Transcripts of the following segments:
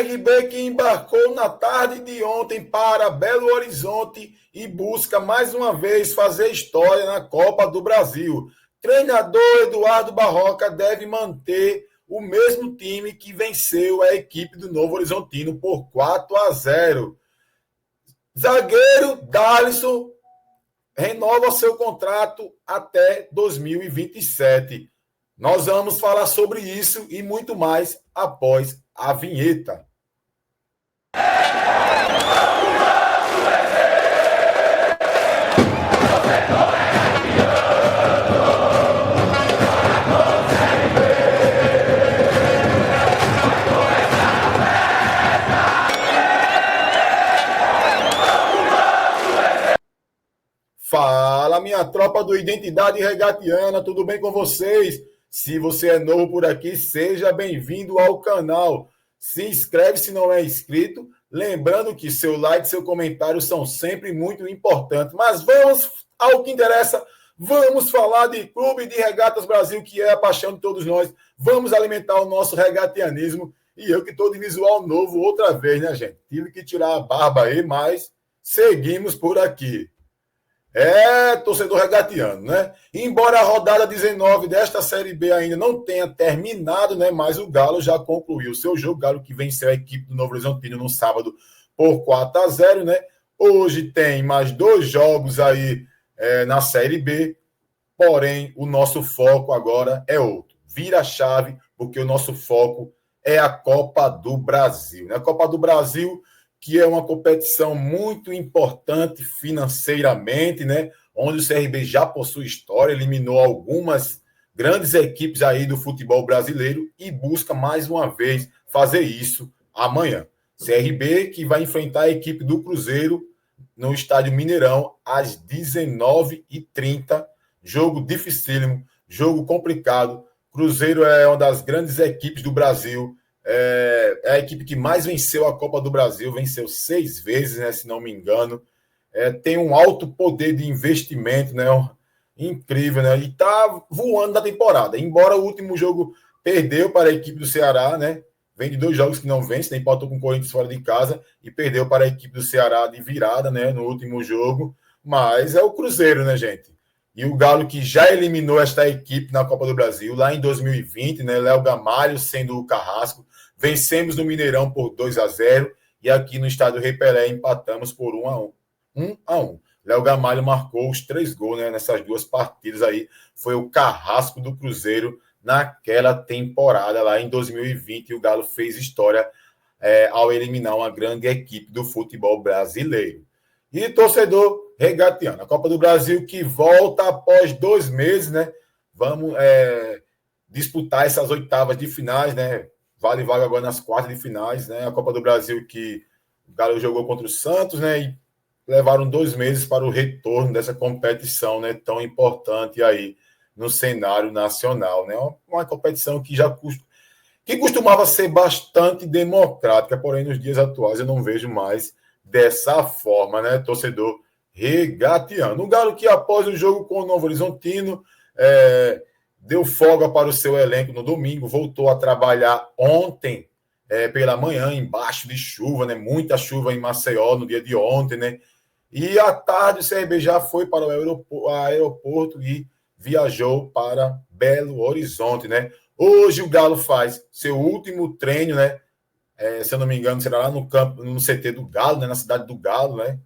CRB que embarcou na tarde de ontem para Belo Horizonte e busca mais uma vez fazer história na Copa do Brasil. Treinador Eduardo Barroca deve manter o mesmo time que venceu a equipe do Novo Horizontino por 4-0. Zagueiro Dalisson renova seu contrato até 2027. Nós vamos falar sobre isso e muito mais após a vinheta. Fala, minha tropa do Identidade Regatiana, tudo bem com vocês? Se você é novo por aqui, seja bem-vindo ao canal. Se inscreve se não é inscrito. Lembrando que seu like e seu comentário são sempre muito importantes. Mas vamos ao que interessa. Vamos falar de Clube de Regatas Brasil, que é a paixão de todos nós. Vamos alimentar o nosso regatianismo. E eu que estou de visual novo outra vez, né, gente? Tive que tirar a barba aí, mas seguimos por aqui. Torcedor regatiano, né? Embora a rodada 19 desta Série B ainda não tenha terminado, né? Mas o Galo já concluiu o seu jogo. Galo que venceu a equipe do Novo Horizontino no sábado por 4-0, né? Hoje tem mais 2 jogos aí na Série B, porém o nosso foco agora é outro. Vira a chave, porque o nosso foco é a Copa do Brasil, né? A Copa do Brasil, que é uma competição muito importante financeiramente, né? Onde o CRB já possui história, eliminou algumas grandes equipes aí do futebol brasileiro e busca mais uma vez fazer isso amanhã. CRB que vai enfrentar a equipe do Cruzeiro no Estádio Mineirão às 19h30. Jogo dificílimo, jogo complicado. Cruzeiro é uma das grandes equipes do Brasil. É a equipe que mais venceu a Copa do Brasil, venceu 6 vezes, né, se não me engano. Tem um alto poder de investimento, né, incrível, né, e tá voando na temporada. Embora o último jogo perdeu para a equipe do Ceará, né, vem de 2 jogos que não vence, né, empatou com o Corinthians fora de casa e perdeu para a equipe do Ceará de virada, né, no último jogo. Mas é o Cruzeiro, né, gente? E o Galo que já eliminou esta equipe na Copa do Brasil lá em 2020, né, Léo Gamalho sendo o carrasco. Vencemos no Mineirão por 2-0 e aqui no estádio Rei Pelé empatamos por 1-1. Léo Gamalho marcou os 3 gols, né, nessas 2 partidas aí. Foi o carrasco do Cruzeiro naquela temporada lá em 2020 e o Galo fez história ao eliminar uma grande equipe do futebol brasileiro. E torcedor regatiano, a Copa do Brasil que volta após 2 meses, né? Vamos disputar essas oitavas de finais, né? Vale vaga agora nas quartas de finais, né? A Copa do Brasil que o Galo jogou contra o Santos, né? E levaram 2 meses para o retorno dessa competição, né? Tão importante aí no cenário nacional, né? Uma competição que costumava ser bastante democrática, porém nos dias atuais eu não vejo mais dessa forma, né? Torcedor regatiano. O Galo que após o jogo com o Novo Horizontino deu folga para o seu elenco no domingo, voltou a trabalhar ontem pela manhã, embaixo de chuva, né? Muita chuva em Maceió no dia de ontem, né? E à tarde o CRB já foi para o aeroporto e viajou para Belo Horizonte, né? Hoje o Galo faz seu último treino, né? Se eu não me engano, será lá no campo, no CT do Galo, né? Na cidade do Galo, né?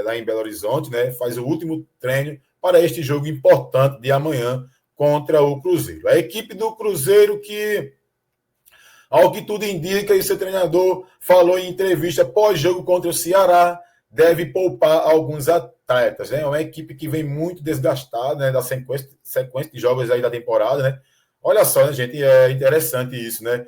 Lá em Belo Horizonte, né? Faz o último treino para este jogo importante de amanhã contra o Cruzeiro. A equipe do Cruzeiro que, ao que tudo indica, e seu treinador falou em entrevista pós-jogo contra o Ceará, deve poupar alguns atletas, né? É uma equipe que vem muito desgastada, né? Da sequência de jogos aí da temporada, né? Olha só, né, gente? É interessante isso, né?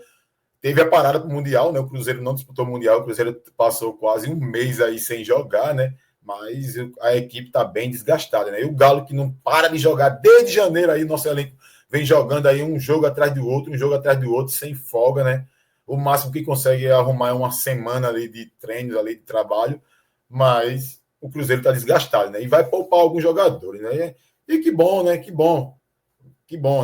Teve a parada para o Mundial, né? O Cruzeiro não disputou o Mundial, o Cruzeiro passou quase 1 mês aí sem jogar, né? Mas a equipe está bem desgastada, né? E o Galo que não para de jogar desde janeiro aí, nosso elenco vem jogando aí um jogo atrás do outro, sem folga, né? O máximo que consegue é arrumar uma semana ali de treinos, ali de trabalho, mas o Cruzeiro está desgastado, né? E vai poupar alguns jogadores, né? E que bom, né? Que bom,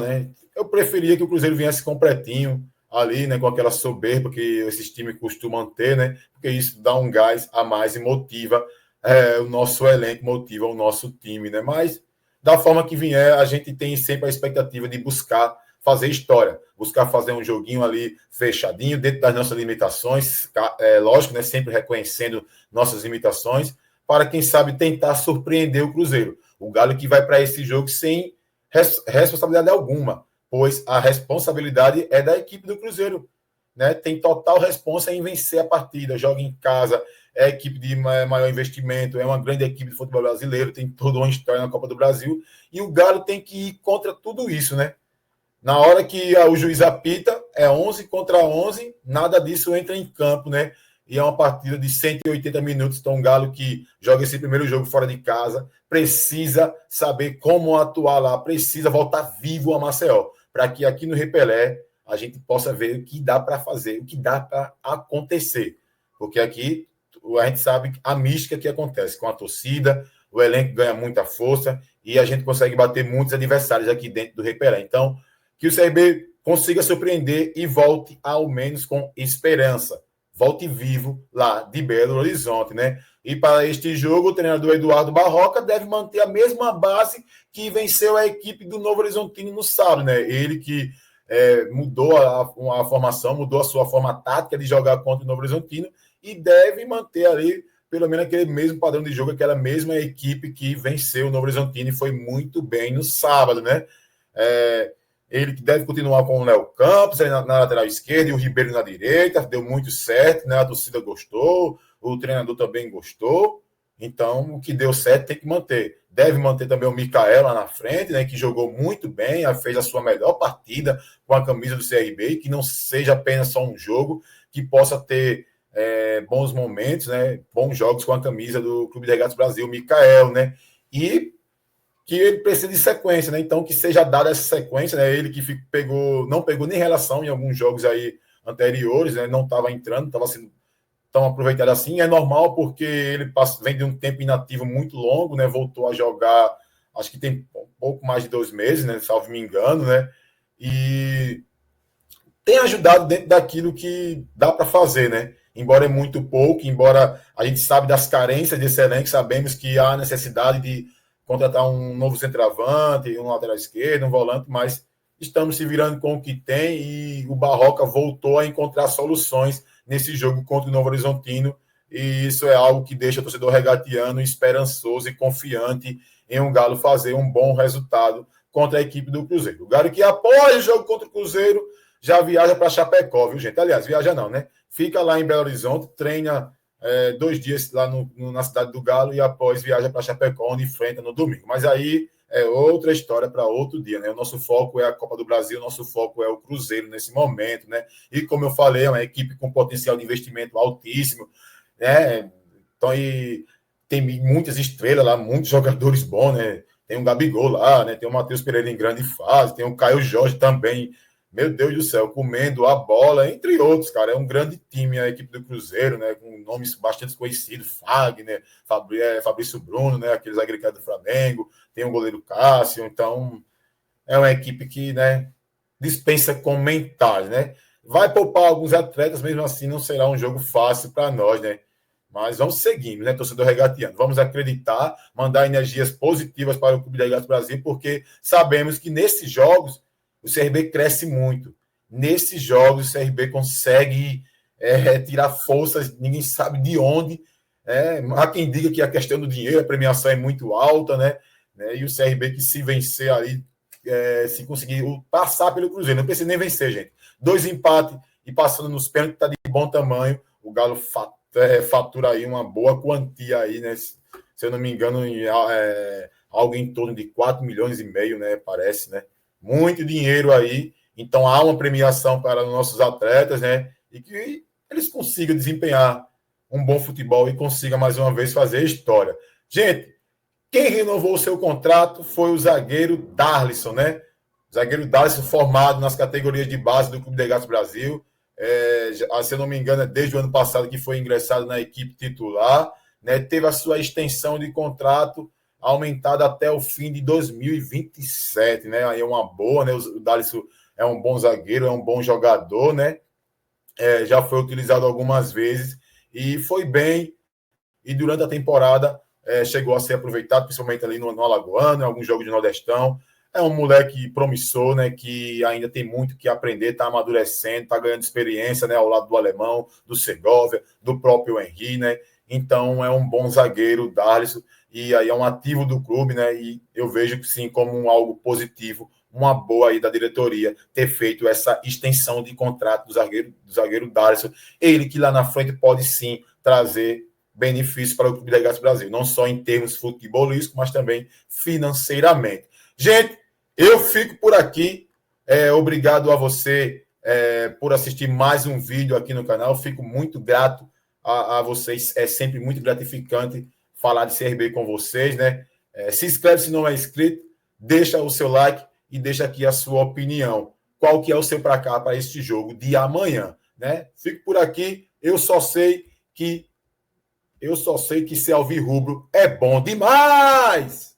né? Eu preferia que o Cruzeiro viesse completinho, ali, né, com aquela soberba que esses times costumam ter, né, porque isso dá um gás a mais e motiva o nosso elenco, motiva o nosso time, né, mas da forma que vier, a gente tem sempre a expectativa de buscar fazer história, buscar fazer um joguinho ali fechadinho, dentro das nossas limitações, lógico, né, sempre reconhecendo nossas limitações, para quem sabe tentar surpreender o Cruzeiro. O Galo que vai para esse jogo sem responsabilidade alguma, pois a responsabilidade é da equipe do Cruzeiro, né? Tem total responsa em vencer a partida, joga em casa, é a equipe de maior investimento, é uma grande equipe de futebol brasileiro, tem toda uma história na Copa do Brasil, e o Galo tem que ir contra tudo isso, né? Na hora que o juiz apita, é 11 contra 11, nada disso entra em campo, né? E é uma partida de 180 minutos. Então, um Galo que joga esse primeiro jogo fora de casa precisa saber como atuar lá, precisa voltar vivo a Maceió, para que aqui no Repelé a gente possa ver o que dá para fazer, o que dá para acontecer. Porque aqui a gente sabe a mística que acontece com a torcida, o elenco ganha muita força e a gente consegue bater muitos adversários aqui dentro do Repelé. Então, que o CRB consiga surpreender e volte ao menos com esperança. Volte vivo lá de Belo Horizonte, né? E para este jogo, o treinador Eduardo Barroca deve manter a mesma base que venceu a equipe do Novo Horizontino no sábado, né? Ele que mudou a formação, mudou a sua forma tática de jogar contra o Novo Horizontino e deve manter ali pelo menos aquele mesmo padrão de jogo, aquela mesma equipe que venceu o Novo Horizontino e foi muito bem no sábado, né? Ele que deve continuar com o Léo Campos na lateral esquerda e o Ribeiro na direita, deu muito certo, né? A torcida gostou, o treinador também gostou, então o que deu certo tem que manter. Deve manter também o Mikael lá na frente, né? Que jogou muito bem, fez a sua melhor partida com a camisa do CRB, que não seja apenas só um jogo, que possa ter bons momentos, né? Bons jogos com a camisa do Clube de Regatas Brasil, o Mikael, né? E que ele precisa de sequência, né? Então, que seja dada essa sequência, né? Ele que não pegou nem relação em alguns jogos aí anteriores, né? Não estava entrando, estava sendo tão aproveitado assim. É normal porque ele vem de um tempo inativo muito longo, né? Voltou a jogar, acho que tem um pouco mais de 2 meses, né? Salvo me engano, né? E tem ajudado dentro daquilo que dá para fazer, né? Embora é muito pouco, embora a gente sabe das carências desse elenco, sabemos que há necessidade de contratar um novo centroavante, um lateral esquerdo, um volante, mas estamos se virando com o que tem e o Barroca voltou a encontrar soluções nesse jogo contra o Novo Horizontino e isso é algo que deixa o torcedor regatiano esperançoso e confiante em um Galo fazer um bom resultado contra a equipe do Cruzeiro. O Galo que após o jogo contra o Cruzeiro já viaja para Chapecó, viu, gente? Aliás, viaja não, né? Fica lá em Belo Horizonte, treina 2 dias lá na cidade do Galo e após viaja para Chapecó, onde enfrenta no domingo. Mas aí é outra história para outro dia, né? O nosso foco é a Copa do Brasil, o nosso foco é o Cruzeiro nesse momento, né? E como eu falei, é uma equipe com potencial de investimento altíssimo, né? Então, e tem muitas estrelas lá, muitos jogadores bons, né? Tem o Gabigol lá, né? Tem o Matheus Pereira em grande fase, tem o Caio Jorge também, meu Deus do céu, comendo a bola, entre outros, cara. É um grande time a equipe do Cruzeiro, né? Com nomes bastante conhecidos, Fagner, Fabrício Bruno, né? Aqueles agregados do Flamengo, tem o goleiro Cássio, então é uma equipe que, né, dispensa comentários, né? Vai poupar alguns atletas, mesmo assim não será um jogo fácil para nós, né? Mas vamos seguindo, né, torcedor regatiano? Vamos acreditar, mandar energias positivas para o Clube de Regatas Brasil, porque sabemos que nesses jogos o CRB cresce muito. Nesses jogos, o CRB consegue tirar forças, ninguém sabe de onde. Há quem diga que a questão do dinheiro, a premiação é muito alta, né? E o CRB que se vencer ali, se conseguir passar pelo Cruzeiro, não precisa nem vencer, gente. 2 empates e passando nos pênaltis, está de bom tamanho. O Galo fatura aí uma boa quantia aí, né? Se eu não me engano, algo em torno de 4,5 milhões, né? Parece, né? Muito dinheiro aí, então há uma premiação para os nossos atletas, né? E que eles consigam desempenhar um bom futebol e consigam mais uma vez fazer história. Gente, quem renovou o seu contrato foi o zagueiro Darlisson, né? O zagueiro Darlisson formado nas categorias de base do Clube de Regatas Brasil. Se eu não me engano, é desde o ano passado que foi ingressado na equipe titular, né? Teve a sua extensão de contrato aumentada até o fim de 2027, né? Aí é uma boa, né? O Darlisson é um bom zagueiro, é um bom jogador, né? Já foi utilizado algumas vezes e foi bem. E durante a temporada chegou a ser aproveitado, principalmente ali no Alagoano, em alguns jogos de Nordestão. É um moleque promissor, né? Que ainda tem muito que aprender, está amadurecendo, está ganhando experiência, né? Ao lado do alemão, do Segovia, do próprio Henry, né? Então é um bom zagueiro, Darlisson, e aí é um ativo do clube, né? E eu vejo que sim, como algo positivo, uma boa aí da diretoria ter feito essa extensão de contrato do zagueiro Darlisson. Ele que lá na frente pode sim trazer benefícios para o Clube da Regatas Brasil, não só em termos futebolísticos, mas também financeiramente. Gente, eu fico por aqui. Obrigado a você por assistir mais um vídeo aqui no canal. Fico muito grato a vocês. É sempre muito gratificante falar de CRB com vocês, né? Se inscreve se não é inscrito, deixa o seu like e deixa aqui a sua opinião. Qual que é o seu para cá para este jogo de amanhã, né? Fico por aqui. Eu só sei que ser alvirrubro é bom demais!